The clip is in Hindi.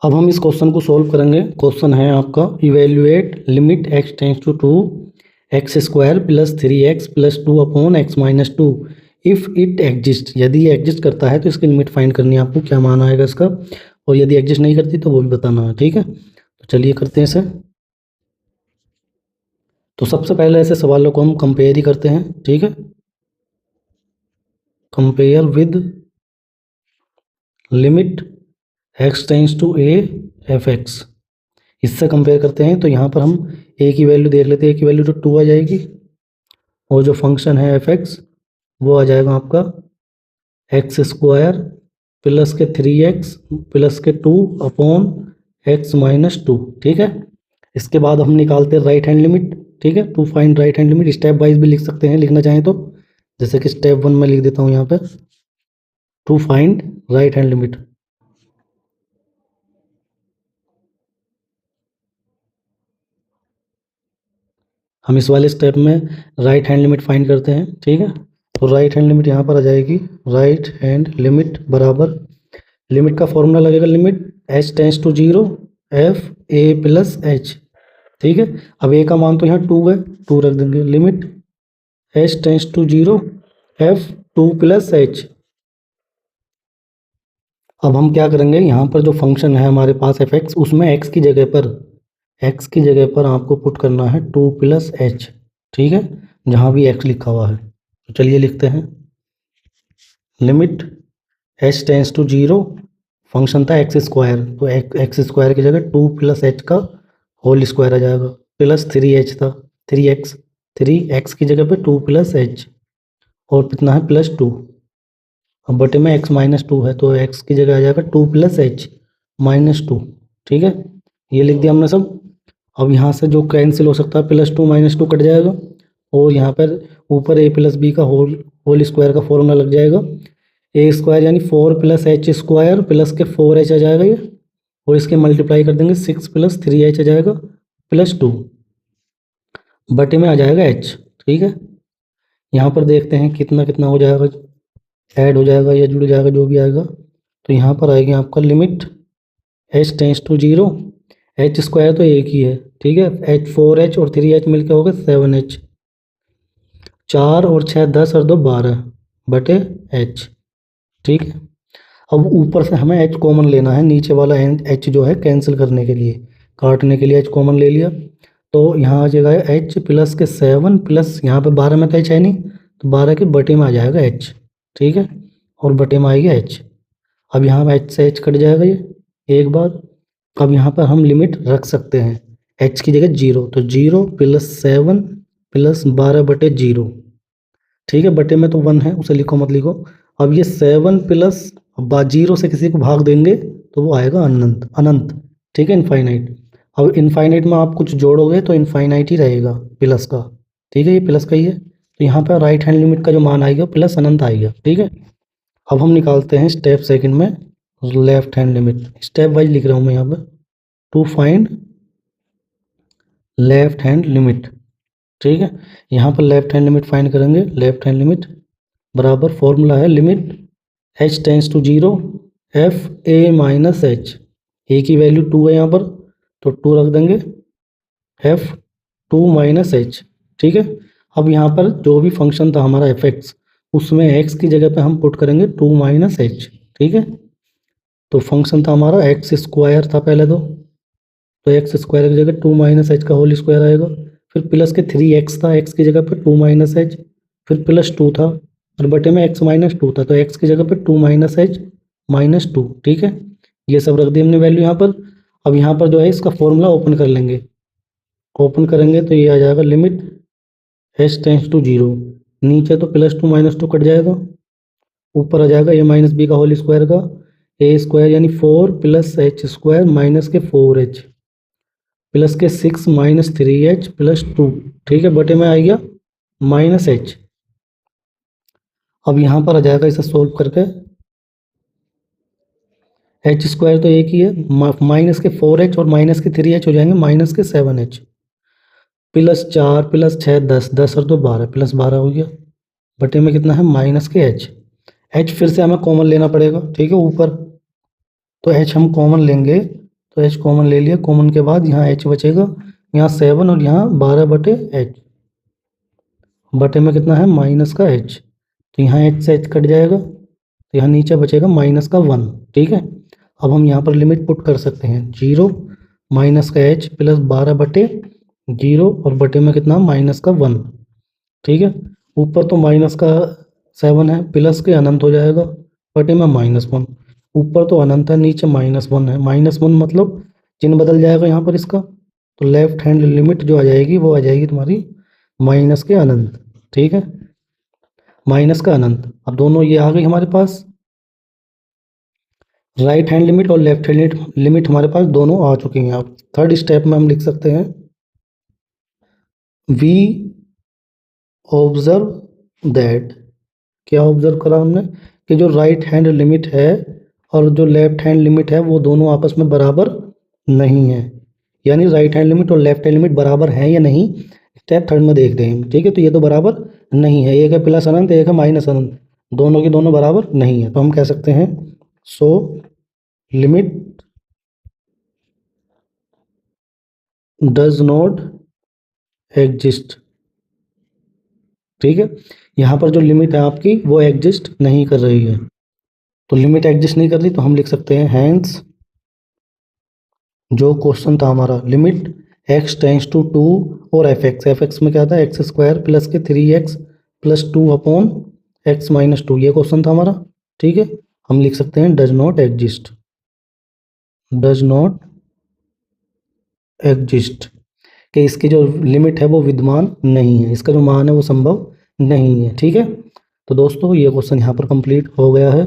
अब हम इस क्वेश्चन को सॉल्व करेंगे। क्वेश्चन है आपका evaluate limit x tends to 2 x square plus 3x plus 2 upon x minus 2 if it exist. यदि ये एग्जिस्ट करता है तो इसकी लिमिट फाइंड करनी है आपको, क्या मान आएगा इसका, और यदि एग्जिस्ट नहीं करती तो वो भी बताना है। ठीक है, तो चलिए करते हैं इसे। तो सबसे पहले ऐसे सवालों को हम कंपेयर ही करते हैं। ठीक है, compare with limit x tends to a f x, इससे कंपेयर करते हैं। तो यहाँ पर हम a की वैल्यू देख लेते हैं। a की वैल्यू तो 2 आ जाएगी और जो फंक्शन है एफ एक्स वो आ जाएगा आपका एक्स स्क्वायर प्लस के 3x प्लस के 2 अपॉन x माइनस 2। ठीक है, इसके बाद हम निकालते हैं राइट हैंड लिमिट। ठीक है, to find right hand limit step wise भी लिख सकते हैं लिखना चाहें तो, जैसे कि स्टेप 1 में लिख देता हूँ यहाँ पे to find right hand limit. हम इस वाले स्टेप में राइट हैंड लिमिट फाइंड करते हैं। ठीक है, तो राइट हैंड लिमिट यहाँ पर आ जाएगी, राइट हैंड लिमिट बराबर, लिमिट का फॉर्मूला लगेगा limit h tends to 0 f a plus h. ठीक है, अब a का मान तो यहाँ 2 है, 2 रख देंगे, limit h tends to 0 f 2 plus h. अब हम क्या करेंगे, यहाँ पर जो फंक्शन है हमारे पास एफ एक्स, उसमें x की जगह पर आपको पुट करना है 2 प्लस एच। ठीक है, जहाँ भी x लिखा हुआ है। तो चलिए लिखते हैं, limit h tends to 0, function था एक्स स्क्वायर, तो एक्स स्क्वायर की जगह 2 प्लस एच का होल स्क्वायर आ जाएगा, प्लस 3h था, 3x की जगह पे 2 प्लस एच और कितना है प्लस 2। अब बटे में x माइनस 2 है तो x की जगह आ जाएगा 2 प्लस एच माइनस 2। ठीक है, ये लिख दिया हमने सब। अब यहाँ से जो कैंसिल हो सकता है, प्लस 2 माइनस 2 कट जाएगा और यहाँ पर ऊपर a प्लस बी का होल स्क्वायर का फॉर्मूला लग जाएगा। ए स्क्वायर यानी 4 प्लस एच स्क्वायर प्लस के 4h आ जाएगा ये, और इसके मल्टीप्लाई कर देंगे 6 प्लस 3h आ जाएगा प्लस 2 बटे में आ जाएगा h। ठीक है, यहाँ पर देखते हैं कितना कितना हो जाएगा, ऐड हो जाएगा या जुड़ जाएगा, जो भी आएगा। तो यहाँ पर आएगी आपका limit h tends to 0, h square तो एक ही है। ठीक है, h 4h और 3h मिलकर हो गए 7h, 4 और 6 10 और 2 12 बटे h। ठीक है, अब ऊपर से हमें h कॉमन लेना है, नीचे वाला h जो है कैंसिल करने के लिए, काटने के लिए h कॉमन ले लिया। तो यहाँ आ जाएगा h प्लस के 7 प्लस यहाँ पे 12 में तो h है नहीं, तो 12 के बटे में आ जाएगा h। ठीक है, और बटे में आएगी h। अब यहाँ पे h से h कट जाएगा ये एक बार। अब यहाँ पर हम लिमिट रख सकते हैं, h की जगह 0, तो 0 प्लस 7 प्लस 12 बटे 0। ठीक है, बटे में तो 1 है, उसे लिखो मत लिखो। अब ये 7 प्लस 0 से किसी को भाग देंगे तो वो आएगा अनंत, अनंत। ठीक है, इनफाइनाइट। अब इनफाइनाइट में आप कुछ जोड़ोगे तो इनफाइनाइट ही रहेगा प्लस का। ठीक है, ये प्लस का ही है, तो यहाँ पर राइट हैंड लिमिट का जो मान आएगा प्लस अनंत आएगा। ठीक है, अब हम निकालते हैं स्टेप सेकंड में left hand limit. Step wise लिख रहा हूँ मैं यहाँ पर, to find left hand limit. ठीक है, यहाँ पर लेफ्ट हैंड लिमिट फाइंड करेंगे। लेफ्ट हैंड लिमिट बराबर फॉर्मूला है limit h tends to 0 f a minus h. A की वैल्यू 2 है यहाँ पर, तो 2 रख देंगे, एफ 2 माइनस एच। ठीक है, अब यहाँ पर जो भी फंक्शन था हमारा एफ एक्स, उसमें x की जगह पे हम पुट करेंगे 2 माइनस एच। ठीक है, तो फंक्शन था हमारा एक्स स्क्वायर था पहले तो एक्स स्क्वायर की जगह 2 माइनस एच का होल स्क्वायर आएगा, फिर प्लस के 3x था, x की जगह पर 2 माइनस एच, फिर प्लस 2 था और बटे में x माइनस 2 था, तो x की जगह पर 2 माइनस एच माइनस 2। ठीक है, ये सब रख दी हमने वैल्यू यहाँ पर। अब यहाँ पर जो है इसका फॉर्मूला ओपन कर लेंगे, ओपन करेंगे तो ये आ जाएगा लिमिट h टेंस टू 0, नीचे तो प्लस 2 माइनस 2 कट जाएगा, ऊपर आ जाएगा a माइनस बी का होल स्क्वायर का a स्क्वायर यानी 4 प्लस एच स्क्वायर माइनस के 4h प्लस के 6 माइनस 3h प्लस 2। ठीक है, बटे में आ गया माइनस h। अब यहाँ पर आ जाएगा इसे सोल्व करके, एच स्क्वायर तो एक ही है, माइनस के 4h और माइनस के 3h हो जाएंगे माइनस के 7h, प्लस 4 प्लस 6 10, 10 और 2 12, प्लस 12 हो गया, बटे में कितना है माइनस के h। h फिर से हमें कॉमन लेना पड़ेगा। ठीक है, ऊपर तो h हम कॉमन लेंगे तो h कॉमन ले लिया, कॉमन के बाद यहाँ h बचेगा, यहाँ 7 और यहाँ 12/h, बटे में कितना है माइनस का h, तो यहाँ h से h कट जाएगा, तो यहाँ नीचे बचेगा माइनस का 1। ठीक है, अब हम यहाँ पर लिमिट पुट कर सकते हैं 0 माइनस का h प्लस 12/0 और बटे में कितना माइनस का 1। ठीक है, ऊपर तो माइनस का 7 है, प्लस के अनंत हो जाएगा, बटे में -1। ऊपर तो अनंत है, नीचे -1 है, -1 मतलब चिन्ह बदल जाएगा यहाँ पर इसका, तो लेफ्ट हैंड लिमिट जो आ जाएगी वो आ जाएगी तुम्हारी माइनस के अनंत। ठीक है, माइनस का अनंत। अब दोनों ये आ गई हमारे पास, राइट हैंड लिमिट और लेफ्ट हैंड लिमिट हमारे पास दोनों आ चुकी हैं। अब थर्ड स्टेप में हम लिख सकते हैं वी ऑब्जर्व दैट, क्या ऑब्जर्व करा हमने कि जो राइट हैंड लिमिट है और जो लेफ्ट हैंड लिमिट है वो दोनों आपस में बराबर नहीं है, यानी राइट हैंड लिमिट और लेफ्ट हैंड लिमिट बराबर है या नहीं, स्टेप थर्ड में देखते हैं। ठीक है, तो ये तो बराबर नहीं है, एक है प्लस अनंत, एक है माइनस अनंत, दोनों की दोनों बराबर नहीं है, तो हम कह सकते हैं so limit does not exist. ठीक है, यहाँ पर जो लिमिट है आपकी वो एग्जिस्ट नहीं कर रही है, तो लिमिट एग्जिस्ट नहीं कर रही, तो हम लिख सकते हैं हैंस जो क्वेश्चन था हमारा लिमिट x टेंस टू 2 और f(x) में क्या था x² प्लस के 3x plus 2 upon x minus 2, ये क्वेश्चन था हमारा। ठीक है, हम लिख सकते हैं does not exist, does not exist, कि इसकी जो लिमिट है वो विद्यमान नहीं है, इसका जो मान है वो संभव नहीं है। ठीक है, तो दोस्तों ये क्वेश्चन यहाँ पर कंप्लीट हो गया है।